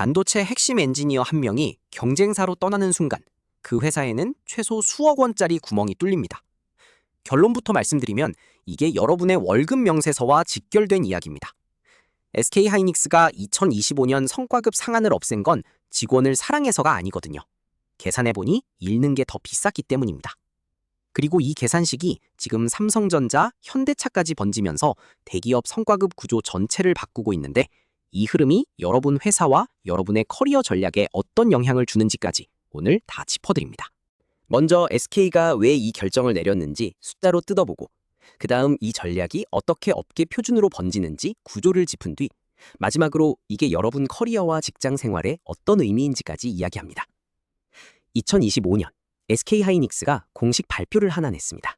반도체 핵심 엔지니어 한 명이 경쟁사로 떠나는 순간 그 회사에는 최소 수억 원짜리 구멍이 뚫립니다. 결론부터 말씀드리면 이게 여러분의 월급 명세서와 직결된 이야기입니다. SK하이닉스가 2025년 성과급 상한을 없앤 건 직원을 사랑해서가 아니거든요. 계산해보니 잃는 게 더 비쌌기 때문입니다. 그리고 이 계산식이 지금 삼성전자, 현대차까지 번지면서 대기업 성과급 구조 전체를 바꾸고 있는데 이 흐름이 여러분 회사와 여러분의 커리어 전략에 어떤 영향을 주는지까지 오늘 다 짚어드립니다. 먼저 SK가 왜 이 결정을 내렸는지 숫자로 뜯어보고 그 다음 이 전략이 어떻게 업계 표준으로 번지는지 구조를 짚은 뒤 마지막으로 이게 여러분 커리어와 직장 생활에 어떤 의미인지까지 이야기합니다. 2025년 SK하이닉스가 공식 발표를 하나 냈습니다.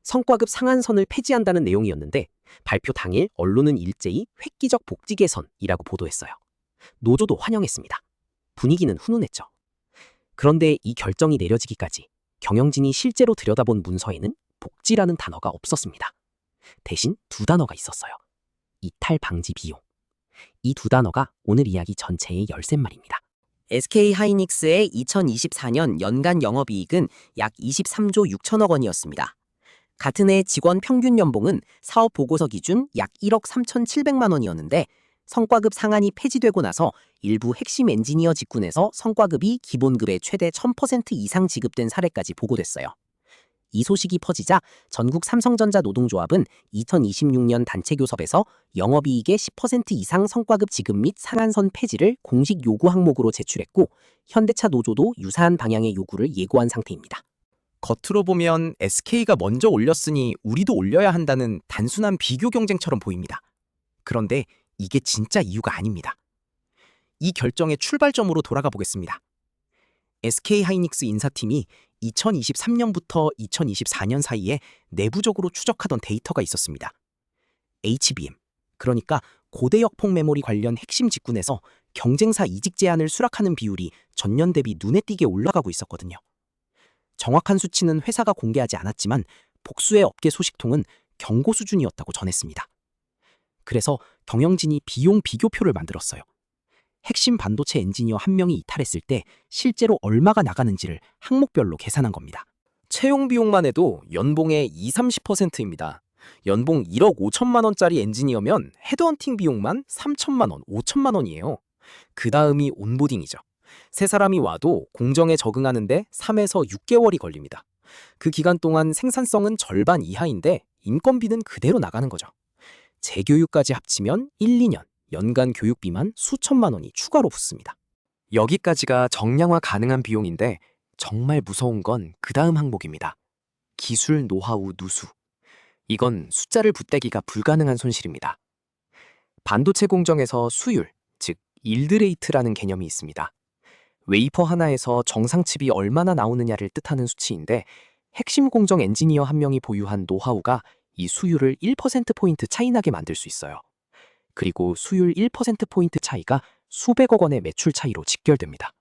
성과급 상한선을 폐지한다는 내용이었는데 발표 당일 언론은 일제히 획기적 복지 개선이라고 보도했어요. 노조도 환영했습니다. 분위기는 훈훈했죠. 그런데 이 결정이 내려지기까지 경영진이 실제로 들여다본 문서에는 복지라는 단어가 없었습니다. 대신 두 단어가 있었어요. 이탈 방지 비용. 이 두 단어가 오늘 이야기 전체의 열쇠말입니다. SK하이닉스의 2024년 연간 영업이익은 약 23조 6천억 원이었습니다. 같은 해 직원 평균 연봉은 사업 보고서 기준 약 1억 3,700만 원이었는데 성과급 상한이 폐지되고 나서 일부 핵심 엔지니어 직군에서 성과급이 기본급의 최대 1000% 이상 지급된 사례까지 보고됐어요. 이 소식이 퍼지자 전국 삼성전자 노동조합은 2026년 단체 교섭에서 영업이익의 10% 이상 성과급 지급 및 상한선 폐지를 공식 요구 항목으로 제출했고 현대차 노조도 유사한 방향의 요구를 예고한 상태입니다. 겉으로 보면 SK가 먼저 올렸으니 우리도 올려야 한다는 단순한 비교 경쟁처럼 보입니다. 그런데 이게 진짜 이유가 아닙니다. 이 결정의 출발점으로 돌아가 보겠습니다. SK하이닉스 인사팀이 2023년부터 2024년 사이에 내부적으로 추적하던 데이터가 있었습니다. HBM, 그러니까 고대역폭 메모리 관련 핵심 직군에서 경쟁사 이직 제한을 수락하는 비율이 전년 대비 눈에 띄게 올라가고 있었거든요. 정확한 수치는 회사가 공개하지 않았지만 복수의 업계 소식통은 경고 수준이었다고 전했습니다. 그래서 경영진이 비용 비교표를 만들었어요. 핵심 반도체 엔지니어 한 명이 이탈했을 때 실제로 얼마가 나가는지를 항목별로 계산한 겁니다. 채용 비용만 해도 연봉의 20-30%입니다. 연봉 1억 5천만 원짜리 엔지니어면 헤드헌팅 비용만 3천만 원, 5천만 원이에요. 그 다음이 온보딩이죠. 새 사람이 와도 공정에 적응하는데 3에서 6개월이 걸립니다. 그 기간 동안 생산성은 절반 이하인데 인건비는 그대로 나가는 거죠. 재교육까지 합치면 1, 2년, 연간 교육비만 수천만 원이 추가로 붙습니다. 여기까지가 정량화 가능한 비용인데 정말 무서운 건 그 다음 항목입니다. 기술, 노하우, 누수. 이건 숫자를 붙대기가 불가능한 손실입니다. 반도체 공정에서 수율, 즉 일드레이트라는 개념이 있습니다. 웨이퍼 하나에서 정상 칩이 얼마나 나오느냐를 뜻하는 수치인데 핵심 공정 엔지니어 한 명이 보유한 노하우가 이 수율을 1%포인트 차이 나게 만들 수 있어요. 그리고 수율 1%포인트 차이가 수백억 원의 매출 차이로 직결됩니다.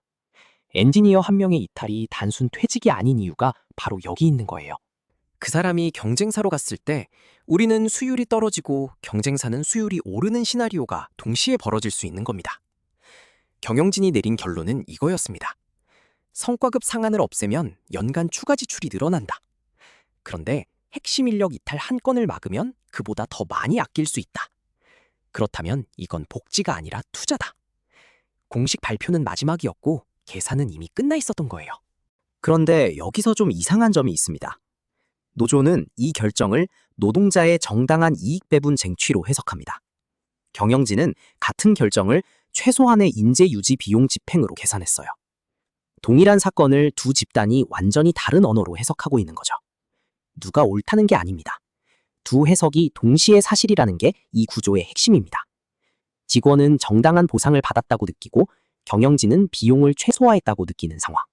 엔지니어 한 명의 이탈이 단순 퇴직이 아닌 이유가 바로 여기 있는 거예요. 그 사람이 경쟁사로 갔을 때 우리는 수율이 떨어지고 경쟁사는 수율이 오르는 시나리오가 동시에 벌어질 수 있는 겁니다. 경영진이 내린 결론은 이거였습니다. 성과급 상한을 없애면 연간 추가 지출이 늘어난다. 그런데 핵심 인력 이탈 한 건을 막으면 그보다 더 많이 아낄 수 있다. 그렇다면 이건 복지가 아니라 투자다. 공식 발표는 마지막이었고 계산은 이미 끝나 있었던 거예요. 그런데 여기서 좀 이상한 점이 있습니다. 노조는 이 결정을 노동자의 정당한 이익 배분 쟁취로 해석합니다. 경영진은 같은 결정을 최소한의 인재 유지 비용 집행으로 계산했어요. 동일한 사건을 두 집단이 완전히 다른 언어로 해석하고 있는 거죠. 누가 옳다는 게 아닙니다. 두 해석이 동시에 사실이라는 게 이 구조의 핵심입니다. 직원은 정당한 보상을 받았다고 느끼고 경영진은 비용을 최소화했다고 느끼는 상황.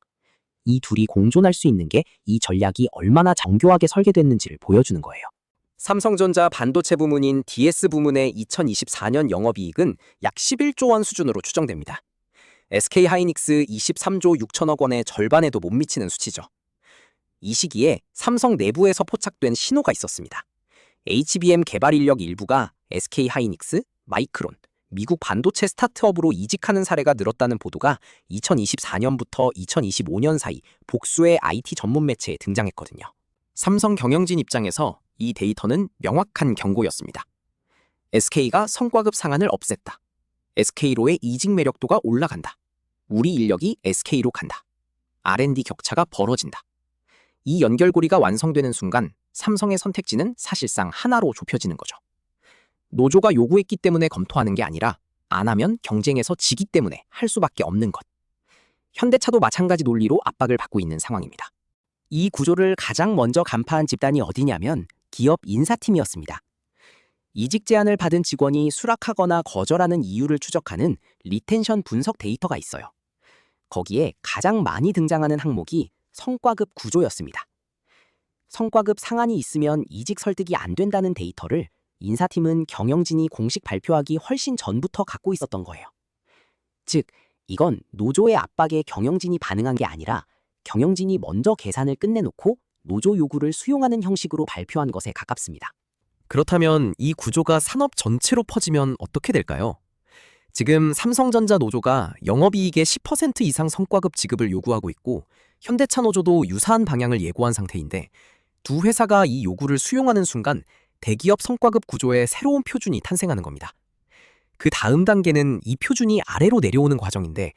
이 둘이 공존할 수 있는 게 이 전략이 얼마나 정교하게 설계됐는지를 보여주는 거예요. 삼성전자 반도체 부문인 DS 부문의 2024년 영업이익은 약 11조 원 수준으로 추정됩니다. SK하이닉스 23조 6천억 원의 절반에도 못 미치는 수치죠. 이 시기에 삼성 내부에서 포착된 신호가 있었습니다. HBM 개발 인력 일부가 SK하이닉스, 마이크론, 미국 반도체 스타트업으로 이직하는 사례가 늘었다는 보도가 2024년부터 2025년 사이 복수의 IT 전문 매체에 등장했거든요. 삼성 경영진 입장에서 이 데이터는 명확한 경고였습니다. SK가 성과급 상한을 없앴다. SK로의 이직 매력도가 올라간다. 우리 인력이 SK로 간다. R&D 격차가 벌어진다. 이 연결고리가 완성되는 순간 삼성의 선택지는 사실상 하나로 좁혀지는 거죠. 노조가 요구했기 때문에 검토하는 게 아니라 안 하면 경쟁에서 지기 때문에 할 수밖에 없는 것. 현대차도 마찬가지 논리로 압박을 받고 있는 상황입니다. 이 구조를 가장 먼저 간파한 집단이 어디냐면 기업 인사팀이었습니다. 이직 제안을 받은 직원이 수락하거나 거절하는 이유를 추적하는 리텐션 분석 데이터가 있어요. 거기에 가장 많이 등장하는 항목이 성과급 구조였습니다. 성과급 상한이 있으면 이직 설득이 안 된다는 데이터를 인사팀은 경영진이 공식 발표하기 훨씬 전부터 갖고 있었던 거예요. 즉, 이건 노조의 압박에 경영진이 반응한 게 아니라 경영진이 먼저 계산을 끝내놓고 노조 요구를 수용하는 형식으로 발표한 것에 가깝습니다. 그렇다면 이 구조가 산업 전체로 퍼지면 어떻게 될까요? 지금 삼성전자 노조가 영업이익의 10% 이상 성과급 지급을 요구하고 있고 현대차 노조도 유사한 방향을 예고한 상태인데 두 회사가 이 요구를 수용하는 순간 대기업 성과급 구조의 새로운 표준이 탄생하는 겁니다. 그 다음 단계는 이 표준이 아래로 내려오는 과정인데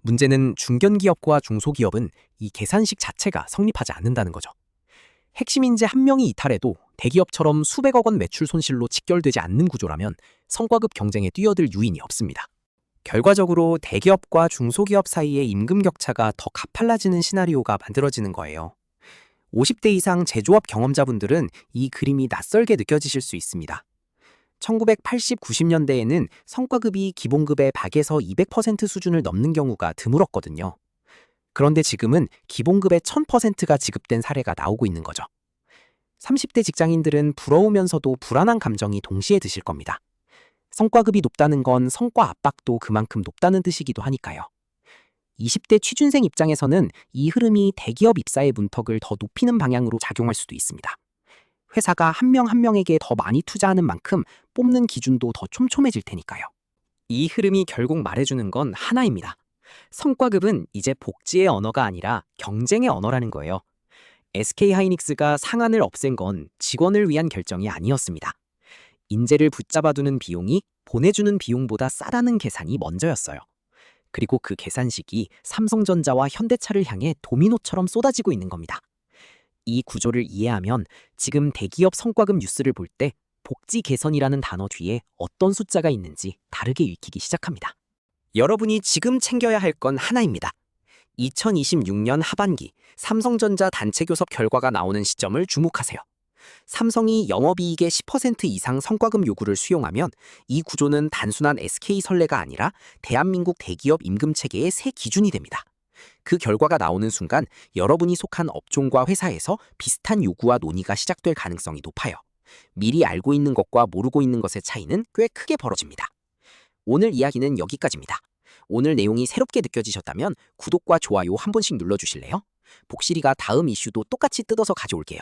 문제는 중견기업과 중소기업은 이 계산식 자체가 성립하지 않는다는 거죠. 핵심 인재 한 명이 이탈해도 대기업처럼 수백억 원 매출 손실로 직결되지 않는 구조라면 성과급 경쟁에 뛰어들 유인이 없습니다. 결과적으로 대기업과 중소기업 사이의 임금 격차가 더 가팔라지는 시나리오가 만들어지는 거예요. 50대 이상 제조업 경험자분들은 이 그림이 낯설게 느껴지실 수 있습니다. 1980, 90년대에는 성과급이 기본급의 100에서 200% 수준을 넘는 경우가 드물었거든요. 그런데 지금은 기본급의 1000%가 지급된 사례가 나오고 있는 거죠. 30대 직장인들은 부러우면서도 불안한 감정이 동시에 드실 겁니다. 성과급이 높다는 건 성과 압박도 그만큼 높다는 뜻이기도 하니까요. 20대 취준생 입장에서는 이 흐름이 대기업 입사의 문턱을 더 높이는 방향으로 작용할 수도 있습니다. 회사가 한 명 한 명에게 더 많이 투자하는 만큼 뽑는 기준도 더 촘촘해질 테니까요. 이 흐름이 결국 말해주는 건 하나입니다. 성과급은 이제 복지의 언어가 아니라 경쟁의 언어라는 거예요. SK하이닉스가 상한을 없앤 건 직원을 위한 결정이 아니었습니다. 인재를 붙잡아두는 비용이 보내주는 비용보다 싸다는 계산이 먼저였어요. 그리고 그 계산식이 삼성전자와 현대차를 향해 도미노처럼 쏟아지고 있는 겁니다. 이 구조를 이해하면 지금 대기업 성과급 뉴스를 볼 때 복지 개선이라는 단어 뒤에 어떤 숫자가 있는지 다르게 읽히기 시작합니다. 여러분이 지금 챙겨야 할 건 하나입니다. 2026년 하반기 삼성전자 단체 교섭 결과가 나오는 시점을 주목하세요. 삼성이 영업이익의 10% 이상 성과급 요구를 수용하면 이 구조는 단순한 SK 선례가 아니라 대한민국 대기업 임금 체계의 새 기준이 됩니다. 그 결과가 나오는 순간 여러분이 속한 업종과 회사에서 비슷한 요구와 논의가 시작될 가능성이 높아요. 미리 알고 있는 것과 모르고 있는 것의 차이는 꽤 크게 벌어집니다. 오늘 이야기는 여기까지입니다. 오늘 내용이 새롭게 느껴지셨다면 구독과 좋아요 한 번씩 눌러주실래요? 복실이가 다음 이슈도 똑같이 뜯어서 가져올게요.